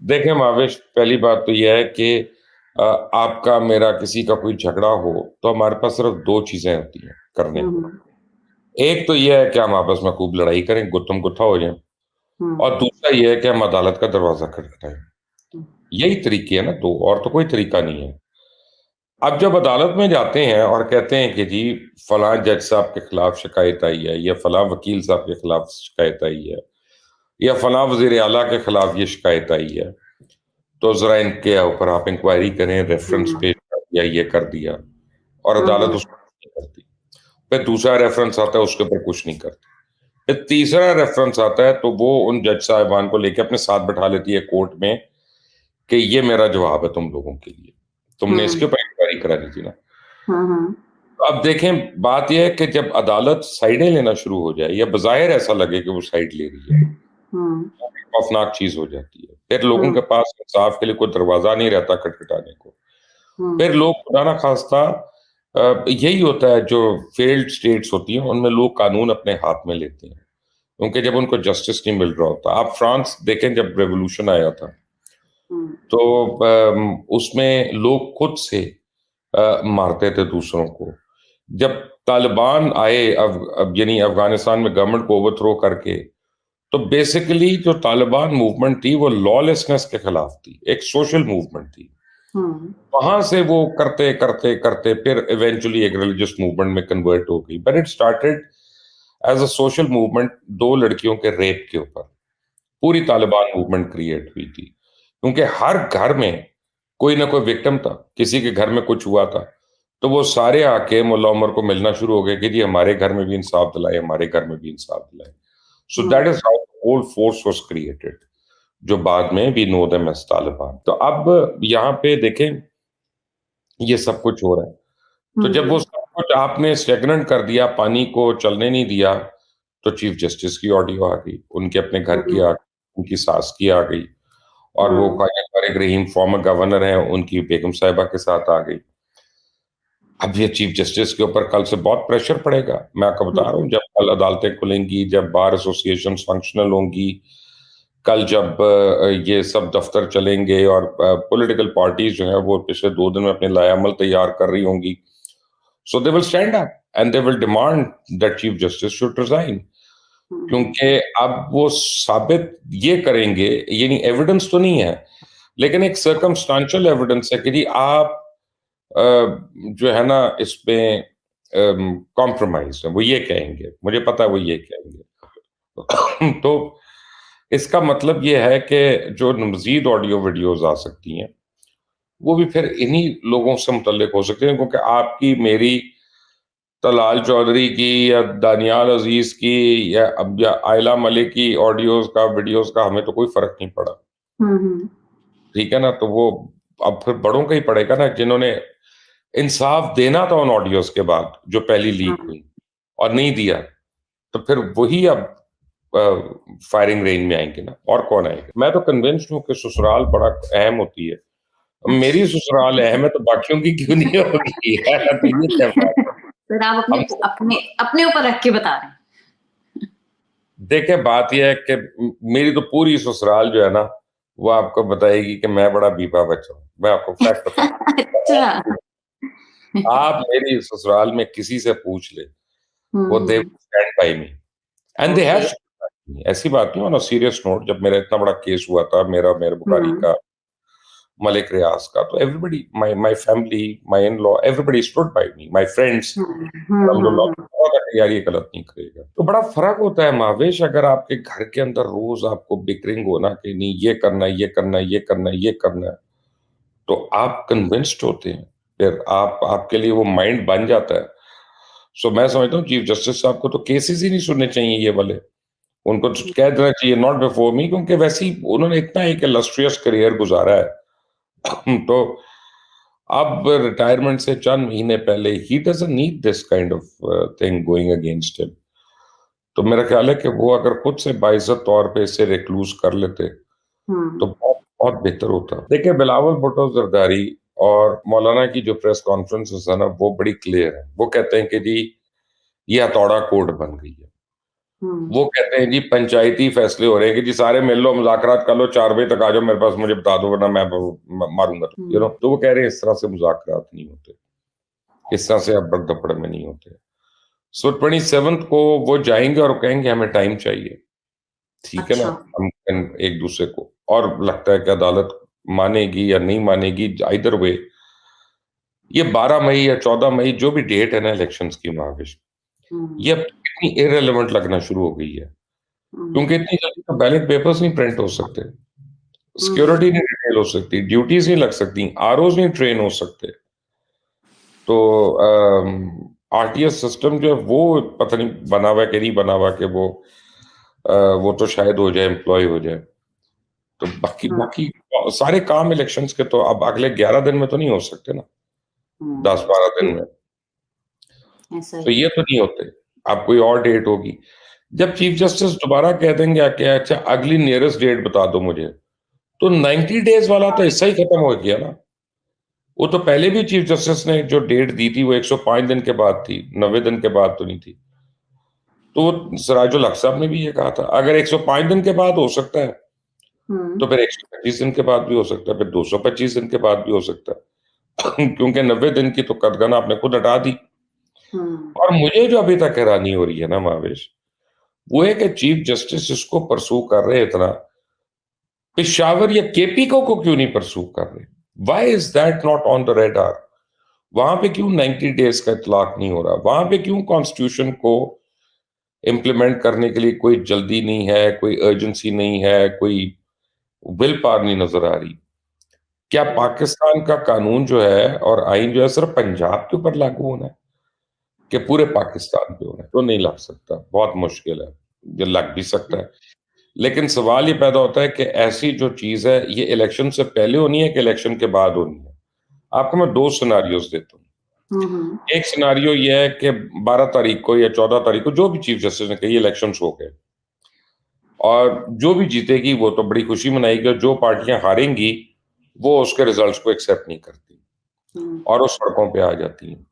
देखें महावेश, पहली बात तो ये है कि आपका मेरा किसी का कोई झगड़ा हो, तो हमारे पास सिर्फ़ 2 चीज़ें होती हैं करने हुँ, को। हुँ। एक तो ये है कि हम आपस में खूब लड़ाई करें, गुत्थम-गुत्था हो जाएँ, हुँ, और दूसरा ये है कि हम अदालत का दरवाज़ा खटखटाएँ। हुँ, यही तरीके हैं ना 2, और तो कोई तरीका नहीं है। अब जब अदालत में जाते हैं और कहते हैं कि जी फलाँ जज साहब के खिलाफ शिकायत आई है, या फलाँ वकील साहब के खिलाफ शिकायत आई है, या फलाँ वज़ीर आला के खिलाफ ये शिकायत आई है, तो ज़रा इनके ऊपर आप इंक्वायरी करें, रेफ़रेंस हुँ, पेश कर दिया, ये कर दिया, और हुँ, अदालत हुँ, उसको कुछ नहीं करती। फिर दूसरा रेफ़रेंस आता है, उसके ऊपर कुछ नहीं करती। फिर तीसरा रेफ़रेंस आता है, तो वो उन जज साहिबान को लेके अपने साथ बैठा लेती है कोर्ट में कि ये मेरा जवाब है तुम लोगों के लिए। तुमने हुँ, इसके ऊपर इंक्वायरी करानी थी ना। हुँ, हुँ, तो अब देखें, बात ये है कि जब अदालत साइडें लेना शुरू हो जाए, या बज़ाहिर ऐसा लगे कि वो साइड ले रही है, हुँ, तो एक खौफ़नाक चीज़ हो जाती है। फिर लोगों हुँ, के पास इंसाफ़ के लिए कोई दरवाज़ा नहीं रहता खटखटाने को। हुँ, फिर लोग खुदा ना ख़ास्ता, यही होता है जो फ़ेल्ड स्टेट्स होती हैं, उनमें लोग कानून अपने हाथ में लेते हैं, क्योंकि जब उनको जस्टिस नहीं मिल रहा होता। आप फ्रांस देखें, जब रिवॉल्यूशन आया था, हुँ, तो उसमें लोग खुद से मारते थे दूसरों को। जब तालिबान आए, अब यानी अफ़गानिस्तान में गवर्नमेंट को ओवरथ्रो करके, तो बेसिकली जो तालिबान मूवमेंट थी, वो लॉलेसनेस के खिलाफ थी, एक सोशल मूवमेंट थी। हुँ, वहाँ से वो करते, करते, करते फिर इवेंचुअली एक रिलिजियस मूवमेंट में कन्वर्ट हो गई। But it started as a social movement 2 लड़कियों के रेप के ऊपर। पूरी तालिबान मूवमेंट क्रिएट हुई थी। क्योंकि हर घर में कोई ना कोई विक्टिम था, किसी के घर में कुछ हुआ था, तो वो सारे आके मुल्ला उमर को मिलना शुरू हो गए कि जी हमारे घर में भी इंसाफ दिलाएँ, हमारे घर में भी इंसाफ दिलाएँ। So hmm, that is how the whole force was created, जो बाद में we know them as Taliban. तो अब यहाँ पे देखें, ये सब कुछ हो रहा है। तो जब वो हुँ, सब कुछ आपने स्टैग्नेंट कर दिया, पानी को चलने नहीं दिया, तो चीफ जस्टिस की ऑडियो आ गई, उनके अपने घर की हुँ, आ गई, उनकी सास की आ गई, और वो हुँ, कायम तारिक रहीम फॉर्मर गवर्नर हैं, उनकी बेगम साहिबा के साथ आ गई। अब ये चीफ जस्टिस के ऊपर कल से बहुत प्रेशर पड़ेगा। मैं आपको बता रहा हुँ, हूँ, जब कल अदालतें खुलेंगी, जब बार एसोसिएशंस फंक्शनल होंगी, कल जब ये सब दफ्तर चलेंगे, और पॉलिटिकल पार्टीज़ जो हैं, वो पिछले 2 दिन में अपने लाएअमल तैयार कर रही होंगी। So they will stand up and they will demand that Chief Justice should resign. हुँ, क्योंकि अब वो साबित ये करेंगे, यानी एविडेंस तो नहीं है, लेकिन एक सर्कमस्टेंशियल एविडेंस है कि जी आप अ, जो है ना इसमें कॉम्प्रोमाइज़ है, वो ये कहेंगे, मुझे पता है वो ये कहेंगे। तो इसका मतलब ये है कि जो मज़ीद ऑडियो वीडियोज़ आ सकती हैं, वो भी फिर इन्हीं लोगों से मुतल्लिक हो सकती हैं, क्योंकि आपकी, मेरी, तलाल चौधरी की, या दानियाल अजीज की, या आयला मलिक की ऑडियोज का, वीडियोज का हमें तो कोई फर्क नहीं पड़ा। हुँ, हुँ, ठीक है ना? तो वो अब फिर बड़ों का ही पड़ेगा ना, जिन्होंने इंसाफ देना था उन ऑडियोज के बाद जो पहली लीक हुँ, हुई, और नहीं दिया, तो फिर वही अब फायरिंग रेंज में आएंगे ना, और कौन आएगा? मैं तो कन्विंस्ड हूँ कि ससुराल बड़ा अहम होती है। मेरी ससुराल अहम है, तो बाकियों की क्यों नहीं होगी? तो ये क्या बात है? फिर आप अपने हम अपने अपने ऊपर रख के बता रहे हैं। देखिए, बात ये है कि मेरी तो पूरी ससुराल जो है ना, वो आपको बताएगी कि मैं बड़ा बीबा बच्चा हूँ। मैं आपको फैक्ट अच्छा। बताऊँ, आप मेरी ससुराल में किसी से पूछ ले, हुँ, वो they hmm, stand by me, and they have okay. Stood by me. ऐसी बात नहीं। ऑन अ सीरियस नोट, जब मेरा इतना बड़ा केस हुआ था, मेरा, मेहर बुखारी हुँ, का, मलिक रियाज का, तो everybody, my my family, my in-law, everybody stood by me, my friends. Hmm, hmm, hmm, अल्हम्दुलिल्लाह, हुँ, पता है यार ये गलत नहीं करेगा। तो बड़ा फ़र्क होता है महावेश, अगर आपके घर के अंदर रोज़ आपको बिकरिंग हो ना कि नहीं ये करना है, ये करना है, ये करना है, ये करना है, तो आप कन्विंस्ड होते हैं। फिर आप, आपके लिए वो माइंड बन जाता है। सो मैं समझता हूँ चीफ जस्टिस साहब को तो केसेस ही नहीं सुनने चाहिए ये वाले। उनको तो कह देना चाहिए नॉट बिफोर मी, क्योंकि वैसे ही उन्होंने इतना एक इलस्ट्रियस करियर गुज़ारा है। तो अब रिटायरमेंट से चंद महीने पहले ही doesn't need this kind of thing going against him. तो मेरा ख्याल है कि वो अगर खुद से बाइज्जत तौर पे इसे रिक्लूज़ कर लेते, तो हुँ, बहुत बहुत बेहतर होता। देखिए, बिलावल भुट्टो ज़रदारी और मौलाना की जो प्रेस कॉन्फ्रेंसेज़ है ना, वो बड़ी क्लियर है। वो कहते हैं कि जी, ये हथौड़ा कोर्ट बन गई है। वो कहते हैं जी पंचायती फैसले हो रहे हैं कि जी सारे मिल लो, मुज़ाकरात कर लो, 4 बजे तक आ जाओ मेरे पास, मुझे बता दो वरना मैं मारूंगा, तो वो कह रहे हैं इस तरह से मुज़ाकरात नहीं होते, इस तरह से अब दपड़ में नहीं होते। सो 27th को वो जाएंगे और कहेंगे हमें टाइम चाहिए, ठीक है ना, अच्छा। हम एक दूसरे को, और लगता है कि अदालत मानेगी या नहीं मानेगी, आइदर वे ये 12 मई या 14 मई जो भी डेट है ना इलेक्शंस की, महाविश, ये अब इतनी इररिलेवेंट लगना शुरू हो गई है, क्योंकि इतनी जल्दी तो बैलेट पेपर्स नहीं प्रिंट हो सकते, सिक्योरिटी नहीं डिटेल हो सकती, ड्यूटीज नहीं लग सकती, आरओज नहीं ट्रेन हो सकते, तो आरटीएस सिस्टम जो है वो पता नहीं बना हुआ है कि नहीं बना हुआ कि वो तो शायद हो जाए, एम्प्लॉय हो जाए, तो बाकी बाकी सारे काम इलेक्शंस के तो अब अगले 11 दिन में तो नहीं हो सकते ना, 10-12 दिन में, ऐसा तो ही। ये तो नहीं होते, अब कोई और डेट होगी। जब चीफ जस्टिस दोबारा कह देंगे आके अच्छा अगली नियरेस्ट डेट बता दो मुझे, तो 90 डेज वाला तो हिस्सा ही खत्म हो गया ना। वो तो पहले भी चीफ जस्टिस ने जो डेट दी थी वो 105 दिन के बाद थी, 90 दिन के बाद तो नहीं थी। तो सिराजुल हक साहब ने भी ये कहा था अगर 105 दिन के बाद हो सकता है तो फिर 125 दिन के बाद भी हो सकता है, फिर 225 दिन के बाद भी हो सकता है क्योंकि 90 दिन की तो कदगन आपने खुद हटा दी। और मुझे जो अभी तक हैरानी हो रही है ना महावेश, वो है कि चीफ जस्टिस इसको परसू कर रहे हैं इतना, पेशावर या केपी को क्यों नहीं परसू कर रहे? Why is that not on the radar? वहां पे क्यों 90 डेज का इतलाक नहीं हो रहा? वहां पे क्यों कॉन्स्टिट्यूशन को इम्प्लीमेंट करने के लिए कोई जल्दी नहीं है, कोई अर्जेंसी नहीं है, कोई विल पावर नहीं नजर आ रही? क्या पाकिस्तान का कानून जो है और आइन जो है सिर्फ पंजाब के ऊपर लागू होना है कि पूरे पाकिस्तान पे होना है? तो नहीं लग सकता, बहुत मुश्किल है, ये लग भी सकता है, लेकिन सवाल ये पैदा होता है कि ऐसी जो चीज है ये इलेक्शन से पहले होनी है कि इलेक्शन के बाद होनी है? आपको मैं दो सिनारियोज देता हूँ। एक सिनारियो ये है कि 12 तारीख को या 14 तारीख को जो भी चीफ जस्टिस ने कही इलेक्शन हो गए और जो भी जीतेगी वो तो बड़ी खुशी मनाएगी, और जो पार्टियां हारेंगी वो उसके रिजल्ट्स को एक्सेप्ट नहीं करती और वो सड़कों पे आ जाती हैं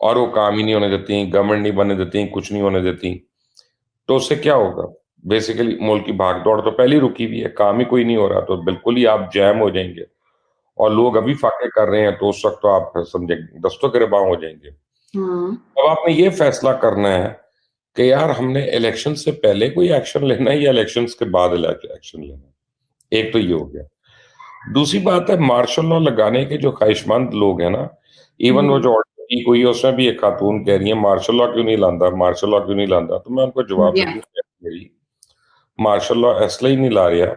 और वो काम ही नहीं होने देती, गवर्नमेंट नहीं बनने देती, कुछ नहीं होने देती। तो उससे क्या होगा? बेसिकली मुल्क की भागदौड़ तो पहले ही रुकी हुई है, काम ही कोई नहीं हो रहा, तो बिल्कुल ही आप जैम हो जाएंगे, और लोग अभी फाके कर रहे हैं तो उस वक्त तो आप समझे दस्तों गिरबां हो जाएंगे। अब आपने ये फैसला करना है कि यार हमने इलेक्शन से पहले कोई एक्शन लेना है या इलेक्शन के बाद एक्शन लेना है। एक तो ये हो गया। दूसरी बात है मार्शल लॉ लगाने के जो ख्वाहिशमंद लोग हैं ना, इवन वो जो ऑर्डर लीक हुई है उसमें भी एक खातून कह रही है मार्शल लॉ क्यों नहीं लांदा, मार्शल लॉ क्यों नहीं लांदा, तो मैं उनको जवाब दे दूं मार्शल लॉ इसलिए नहीं ला रहा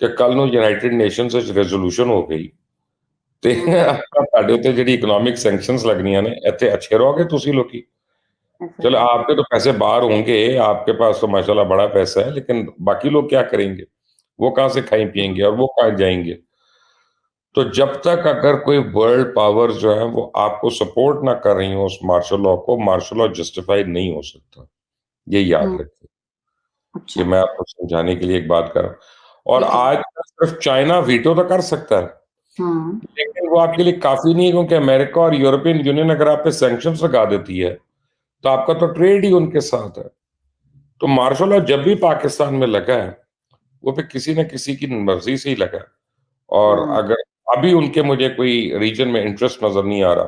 कि कल ਨੂੰ यूनाइटेड नेशंस ਵਿੱਚ ਰੈਜ਼ੋਲੂਸ਼ਨ ਹੋ ਗਈ ਤੇ ਤੁਹਾਡੇ ਉੱਤੇ ਜਿਹੜੀ इकोनॉमिक सैंक्शंस लगनियां ने ਇੱਥੇ अच्छे रहोगे ਤੁਸੀਂ ਲੋਕੀ। चलो आपके तो पैसे बाहर होंगे, आपके पास तो माशाल्लाह बड़ा पैसा है, लेकिन बाकी लोग क्या करेंगे? वो कहां से खाएं पिएंगे और वो कहां जाएंगे? तो जब तक अगर कोई वर्ल्ड पावर जो है वो आपको सपोर्ट ना कर रही हो उस मार्शल लॉ को, मार्शल लॉ जस्टिफाई नहीं हो सकता, ये याद रखिए। ये मैं आपको समझाने के लिए एक बात कर रहा हूं। और आज सिर्फ चाइना वीटो तो कर सकता है, लेकिन वो आपके लिए काफी नहीं है, क्योंकि अमेरिका और यूरोपियन यूनियन अगर आप पे सैंक्शंस लगा देती है तो आपका तो ट्रेड ही उनके साथ है। तो मार्शल लॉ जब भी पाकिस्तान में लगा है वो पे किसी न किसी की मर्जी से ही लगा है, और अगर अभी उनके मुझे कोई रीजन में इंटरेस्ट नजर नहीं आ रहा,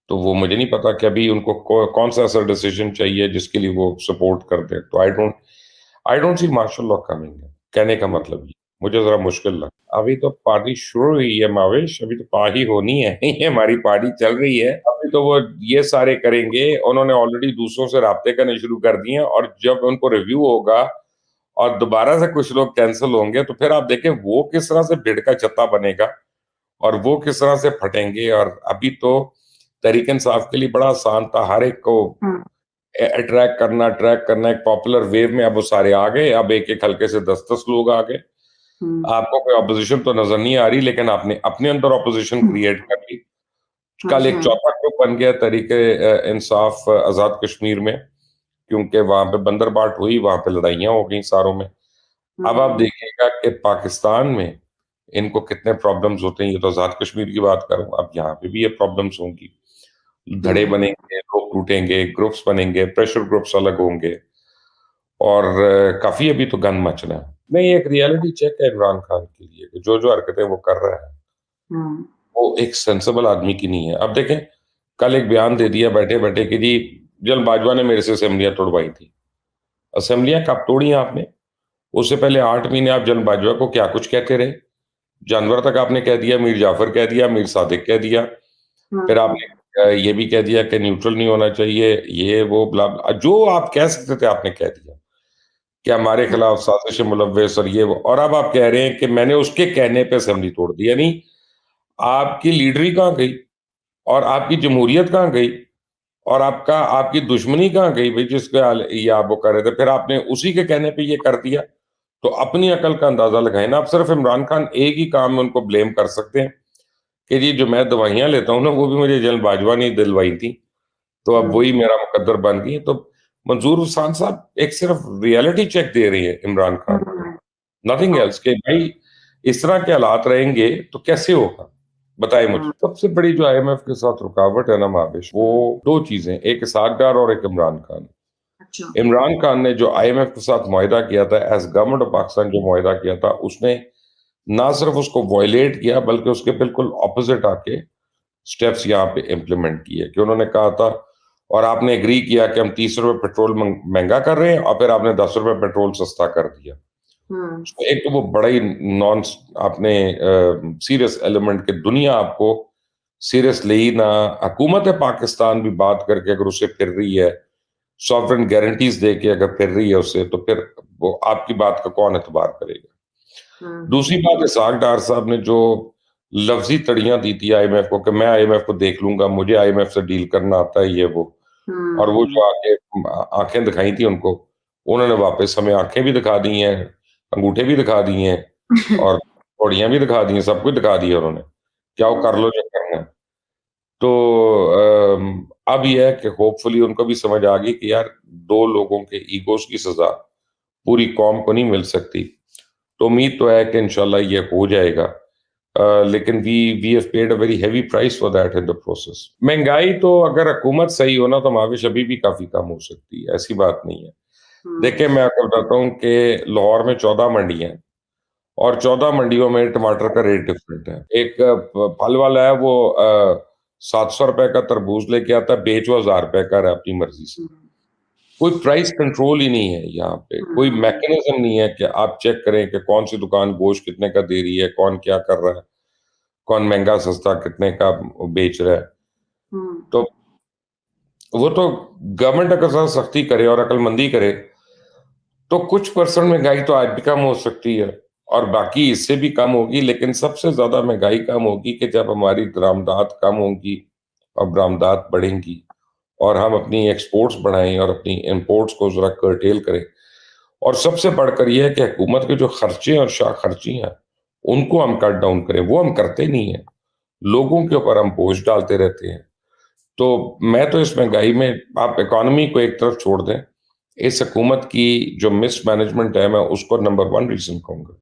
तो वो मुझे नहीं पता कि अभी उनको कौन सा ऐसा डिसीजन चाहिए जिसके लिए वो सपोर्ट कर दे। तो I don't see martial law coming है, कहने का मतलब ये मुझे जरा मुश्किल लगा। अभी तो पार्टी शुरू हुई है मावेश, अभी तो पार्टी होनी है ये हमारी पार्टी चल रही है, अभी तो वो ये सारे करेंगे, उन्होंने ऑलरेडी दूसरों से राब्ते करने शुरू कर दिए हैं, और जब उनको रिव्यू होगा और दोबारा से कुछ लोग कैंसिल होंगे तो फिर आप देखें वो किस तरह से भिड़ का छत्ता बनेगा और वो किस तरह से फटेंगे। और अभी तो तहरीक इंसाफ के लिए बड़ा आसान था, हर एक को ट्रैक करना एक पॉपुलर वेव में, अब वो सारे आ गए, अब एक एक हल्के से 10-10 लोग आ गए। आपको कोई ऑपोजिशन तो नजर नहीं आ रही, लेकिन आपने अपने अंदर ऑपोजिशन क्रिएट कर ली। कल एक चौथा ग्रुप बन गया तहरीक इंसाफ आजाद कश्मीर में, क्योंकि वहां पे बंदरबाट हुई, वहां पे लड़ाइयां हो गई सारों में। अब आप देखिएगा कि पाकिस्तान में इनको कितने प्रॉब्लम्स होते हैं, ये तो आजाद कश्मीर की बात करूं, अब यहाँ पे भी ये प्रॉब्लम्स होंगी, धड़े बनेंगे, लोग टूटेंगे, ग्रुप्स बनेंगे, प्रेशर ग्रुप्स अलग होंगे, और काफ़ी अभी तो गंद मच रहा है। नहीं, एक रियलिटी चेक है इमरान खान के लिए कि जो-जो हरकतें वो कर रहा है, हुँ, वो एक सेंसिबल आदमी की नहीं है। अब देखें, कल एक बयान दे दिया बैठे-बैठे कि जी, जल बाजवा ने मेरे से असेंबलियाँ तुड़वाई थी। असेंबलियाँ कब तोड़ी आपने? उससे पहले 8 महीने आप जल बाजवा को क्या कुछ कहते रहे। जानवर तक आपने कह दिया, मीर जाफ़र कह दिया, मीर सादिक कह दिया। फिर हुँ, आपने ये भी कह दिया कि न्यूट्रल नहीं होना चाहिए, ये वो जो आप कह सकते थे आपने कह दिया, कि हमारे हुँ, खिलाफ साजिश मुलव्वस और ये वो और अब आप कह रहे हैं कि मैंने उसके कहने पे असेंबली तोड़ दी। यानी आपकी लीडरी कहाँ गई? और आपकी जमहूरियत कहाँ गई? और आपकी दुश्मनी कहाँ गई भई जिसके ये आप वो कर रहे थे? फिर आपने उसी के कहने पे ये कर दिया। तो अपनी अकल का अंदाज़ा लगाएँ ना, आप सिर्फ़ इमरान खान एक ही काम में उनको ब्लेम कर सकते हैं कि जी जो मैं दवाइयाँ लेता हूँ ना, वो भी मुझे जनरल बाजवा ने दिलवाई थी, तो अब हुँ, वही मेरा मुकद्दर बन गई। तो मंजूर हुसैन साहब एक सिर्फ़ रियलिटी चेक दे रही है इमरान खान को, हुँ, नथिंग हाँ, एल्स कि भाई इस तरह के हालात रहेंगे तो कैसे होगा? बताइए मुझे। हाँ, सबसे बड़ी जो आईएमएफ के साथ रुकावट है ना महाबिश, हुँ, वो 2 चीज़ें, एक इसहाक डार और एक इमरान खान। अच्छा, इमरान खान ने जो आईएमएफ के साथ मुआहिदा किया था, एज़ गवर्नमेंट ऑफ पाकिस्तान जो मुआहिदा किया था, उसने ना सिर्फ़ उसको वायलेट किया बल्कि उसके बिल्कुल ऑपोज़िट आके स्टेप्स यहाँ पे इम्प्लीमेंट किए कि उन्होंने कहा था और आपने एग्री किया कि हम ₹30 पेट्रोल महँगा कर रहे हैं और फिर आपने ₹10 पेट्रोल सस्ता कर दिया। हुँ, तो एक तो वो बड़ा ही नॉन आपने सीरियस एलिमेंट कि दुनिया आपको सीरियसली ना हुकूमत पाकिस्तान भी बात करके अगर उससे फिर रही है, सॉवरेन गारंटीज़ दे के अगर फिर रही है उससे, तो फिर वो आपकी बात का कौन एतबार करेगा? हुँ, दूसरी बात इसहाक डार साहब ने जो लफ्ज़ी तड़ियाँ दी थी आईएमएफ को कि मैं आईएमएफ को देख लूँगा, मुझे आईएमएफ से डील करना आता है ये वो। और वो हुँ, जो आके आँखें दिखाई थी उनको, उन्होंने वापस हमें आँखें भी दिखा दी हैं, अंगूठे भी दिखा दिए हैं और कौड़ियाँ भी दिखा दी हैं, सब कुछ दिखा दिया उन्होंने। क्या वो कर हुँ, लो जो करना है। तो अब ये है कि होपफुली उनको भी समझ आ गई कि यार 2 लोगों के ईगोज़ की सज़ा पूरी कौम को नहीं मिल सकती। तो उम्मीद तो है कि इंशाल्लाह ये हो जाएगा। लेकिन we have paid a very heavy price for that in the process. महँगाई तो अगर हुकूमत सही हो ना तो महाविश अभी भी काफ़ी कम हो सकती है, ऐसी बात नहीं है। हुँ, देखिए मैं आपको बताता हूँ कि लाहौर में 14 मंडियाँ हैं और 14 मंडियों में टमाटर का रेट डिफरेंट है। एक फ फल वाला है वो ₹700 का तरबूज लेके आता है, बेच वो ₹1000 का रहा है अपनी मर्ज़ी से। हुँ, कोई प्राइस कंट्रोल ही नहीं है यहाँ पे, कोई हुँ, मैकेनिज़्म नहीं है कि आप चेक करें कि कौन-सी दुकान गोश्त कितने का दे रही है, कौन क्या कर रहा है, कौन महँगा सस्ता कितने का बेच रहा है। हुँ, तो वो तो गवर्नमेंट अगर ज़रा सख्ती करे और अकलमंदी करे, तो कुछ परसेंट महँगाई तो आज भी कम हो सकती है और बाकी इससे भी कम होगी, लेकिन सबसे ज़्यादा महँगाई कम होगी कि जब हमारी दरामदात कम होंगी और बरामदात बढ़ेंगी और हम अपनी एक्सपोर्ट्स बढ़ाएँ और अपनी इम्पोर्ट्स को ज़रा कर्टेल करें। और सबसे बढ़कर ये है कि हुकूमत के जो खर्चे और शाह-खर्ची हैं, उनको हम कट डाउन करें, वो हम करते नहीं हैं। लोगों के ऊपर हम बोझ डालते रहते हैं। तो मैं तो इस महँगाई में आप इकॉनमी को एक तरफ छोड़ दें, इस हुकूमत की जो मिसमैनेजमेंट है, मैं उसको नंबर 1 रीज़न कहूँगा।